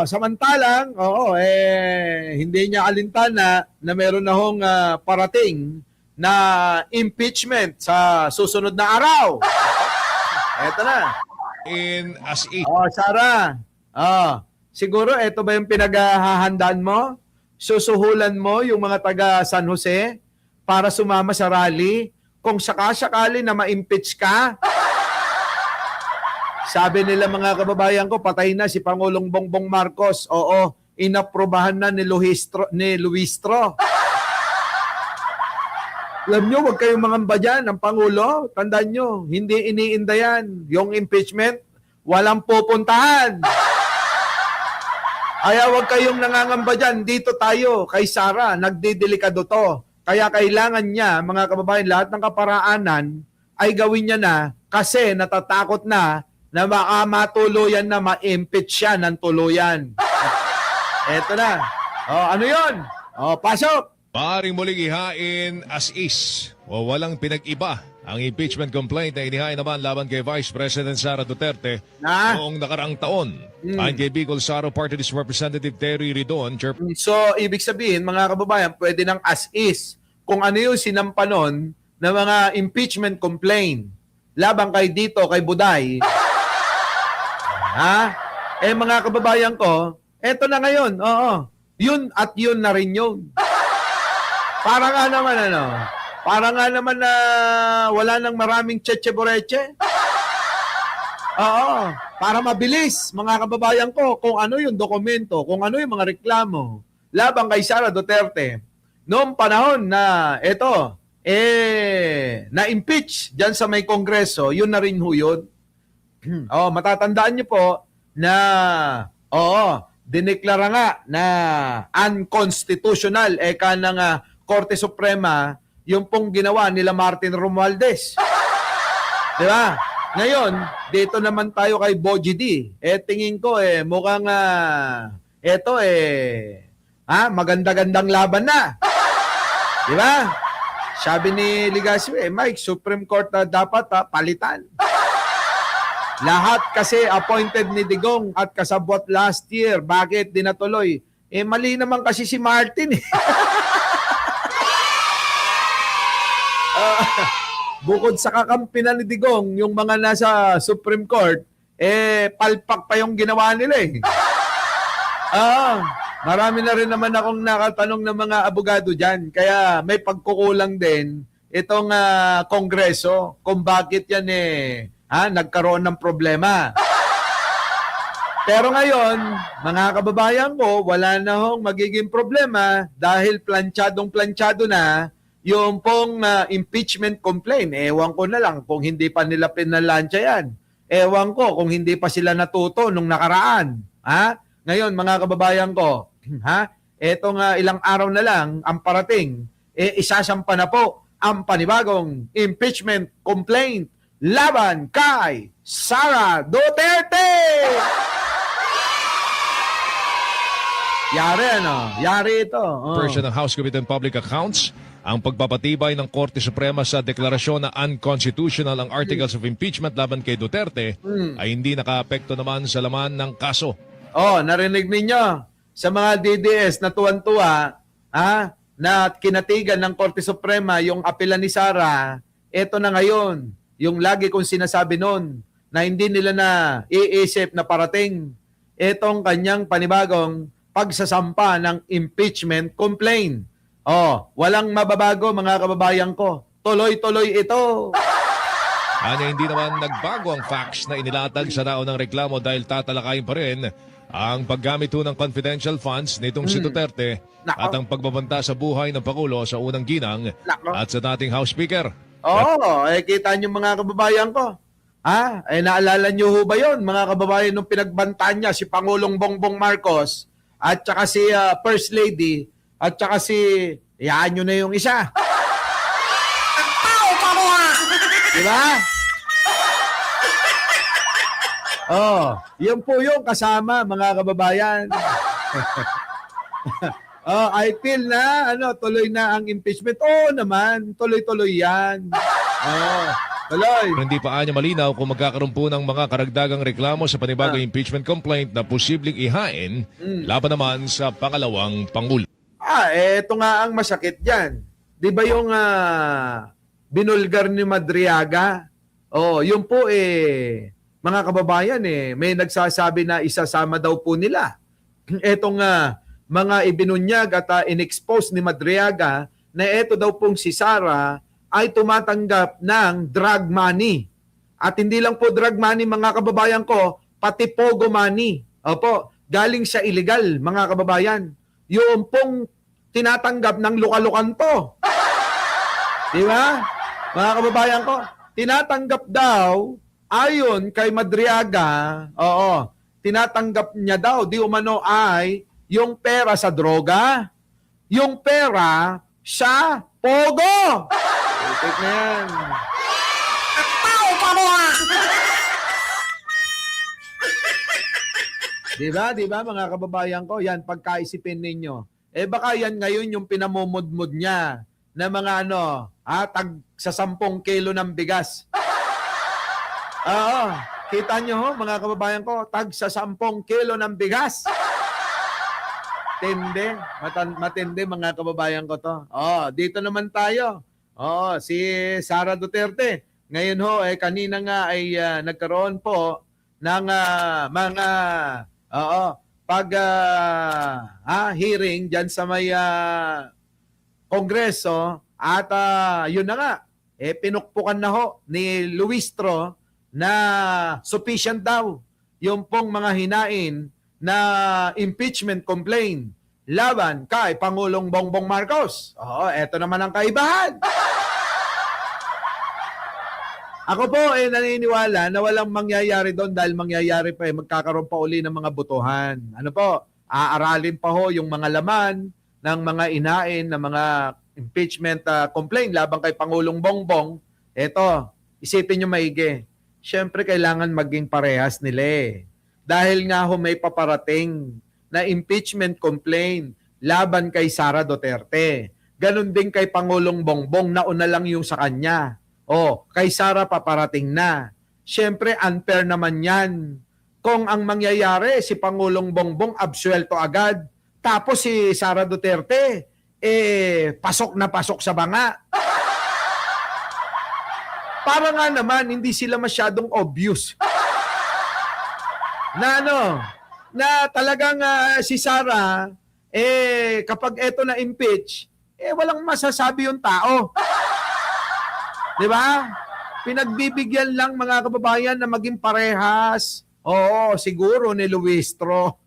samantalang, hindi niya alintana na meron na hong parating na impeachment sa susunod na araw. Eto na. In as is. Sarah. Siguro ito ba yung pinaghahandaan mo? Susuhulan mo yung mga taga San Jose para sumama sa rally kung sakasakali na ma-impeach ka? Sabi nila mga kababayan ko, patay na si Pangulong Bongbong Marcos. Oo, inaprobahan na ni Luistro. Alam nyo, huwag kayong mangamba dyan. Ang Pangulo, tandaan nyo, hindi iniinda yan. Yung impeachment, walang pupuntahan. Kaya huwag kayong nangangamba dyan. Dito tayo, kay Sara, nagdidelikado to. Kaya kailangan niya, mga kababayan, lahat ng kaparaanan ay gawin niya na kasi natatakot na baka matuluyan na ma-impeach siya ng tuluyan. Eto na. Ano yun? Pasok! Maaaring muling ihain as is o walang pinag-iba ang impeachment complaint na inihain naman laban kay Vice President Sara Duterte noong nakaraang taon. Ayon kay Bicol Saro Party List Representative Terry Ridon. So, ibig sabihin, mga kababayan, pwede ng as is kung ano yung sinampanon ng mga impeachment complaint laban kay dito, kay Buday. Mga kababayan ko, eto na ngayon, yun at yun na rin yun. Para nga naman na wala nang maraming tsetche-boreche. Para mabilis, mga kababayan ko, kung ano yung dokumento, kung ano yung mga reklamo laban kay Sara Duterte, noong panahon na na-impeach dyan sa may kongreso, yun na rin ho yun. Matatandaan niyo po na dineklara nga na unconstitutional ng Korte Suprema yung pong ginawa nila Martin Romualdez. Di ba? Ngayon, dito naman tayo kay Bogie D. Tingin ko mukhang maganda-gandang laban na. Di ba? Sabi ni Ligasio, Mike, Supreme Court na dapat palitan. Lahat kasi appointed ni Digong at kasabwat last year. Bakit di natuloy? Mali naman kasi si Martin. Bukod sa kakampinan ni Digong, yung mga nasa Supreme Court, palpak pa yung ginawa nila . Marami na rin naman akong nakatanong ng mga abogado dyan. Kaya may pagkukulang din itong Kongreso kung bakit yan nagkaroon ng problema. Pero ngayon, mga kababayan ko, wala na hong magiging problema dahil planchadong-planchado na yung pong impeachment complaint. Ewan ko na lang kung hindi pa nila pinalansya yan. Ewan ko kung hindi pa sila natuto nung nakaraan. Ngayon, mga kababayan ko, etong ilang araw na lang ang parating, isasampa na po ang panibagong impeachment complaint laban kay Sara Duterte! Yari ito. Version ng House Committee on Public Accounts, ang pagpapatibay ng Korte Suprema sa deklarasyon na unconstitutional ang articles of impeachment laban kay Duterte ay hindi nakaapekto naman sa laman ng kaso. Narinig ninyo sa mga DDS na tuwan-tuwa na kinatigan ng Korte Suprema yung apela ni Sara. Ito na ngayon, yung lagi kong sinasabi noon na hindi nila na iisip na parating itong kanyang panibagong pagsasampa ng impeachment complaint. Walang mababago mga kababayan ko. Tuloy-tuloy ito. Hindi naman nagbago ang facts na inilatag sa daon ng reklamo dahil tatalakayin pa rin ang paggamit ng confidential funds nitong si Duterte at ang pagbabanta sa buhay ng Pangulo sa unang ginang at sa dating House Speaker. Kita niyo mga kababayan ko. Naalala niyo ho ba yun, mga kababayan, nung pinagbantaan niya si Pangulong Bongbong Marcos at saka si First Lady at saka si, yaan nyo na yung isa. Diba? Yun po yung kasama, mga kababayan. I feel na tuloy na ang impeachment. Oo naman, tuloy-tuloy yan. Tuloy. Hindi pa anya malinaw kung magkakaroon po ng mga karagdagang reklamo sa panibagong impeachment complaint na posibleng ihain laban naman sa pangalawang Pangulo. Eto nga ang masakit dyan. Di ba yung binulgar ni Madriaga? Yun po mga kababayan may nagsasabi na isasama daw po nila. Etong mga ibinunyag at inexpose ni Madriaga na eto daw pong si Sara ay tumatanggap ng drug money. At hindi lang po drug money mga kababayan ko, pati pogo money. Opo, galing sa illegal mga kababayan. Yung pong tinatanggap ng lukalukan to. Di ba? Mga kababayan ko, tinatanggap daw ayon kay Madriaga, tinatanggap niya daw di umano ay yung pera sa droga, yung pera sa pogo. Take na yan. Diba mga kababayan ko, yan pagkaisipin ninyo. Baka yan ngayon yung pinamumudmud niya na mga tag sa 10 kilo ng bigas. Kita nyo mga kababayan ko, tag sa 10 kilo ng bigas. Matindi mga kababayan ko to. Dito naman tayo. Si Sara Duterte. Ngayon kanina nga ay nagkaroon po ng mga hearing diyan sa may Kongreso at yun na nga pinukpukan na ni Luistro na sufficient daw yung pong mga hinain na impeachment complaint laban kay Pangulong Bongbong Marcos. Eto naman ang kaibahan. Ako po naniniwala na walang mangyayari doon dahil mangyayari pa magkakaroon pa uli ng mga botohan. Aaralin pa yung mga laman ng mga inain na mga impeachment complaint laban kay Pangulong Bongbong. Eto, isipin nyo maigi. Siyempre kailangan maging parehas nila Dahil nga may paparating na impeachment complaint laban kay Sara Duterte. Ganon din kay Pangulong Bongbong, nauna lang yung sa kanya. Kay Sara paparating na. Siyempre unfair naman yan. Kung ang mangyayari si Pangulong Bongbong absuelto agad, tapos si Sara Duterte pasok na pasok sa banga. Para nga naman hindi sila masyadong obvious. Na talagang si Sara kapag eto na impeach, walang masasabi yung tao. 'Di ba? Pinagbibigyan lang mga kababayan na maging parehas. Siguro ni Luistro.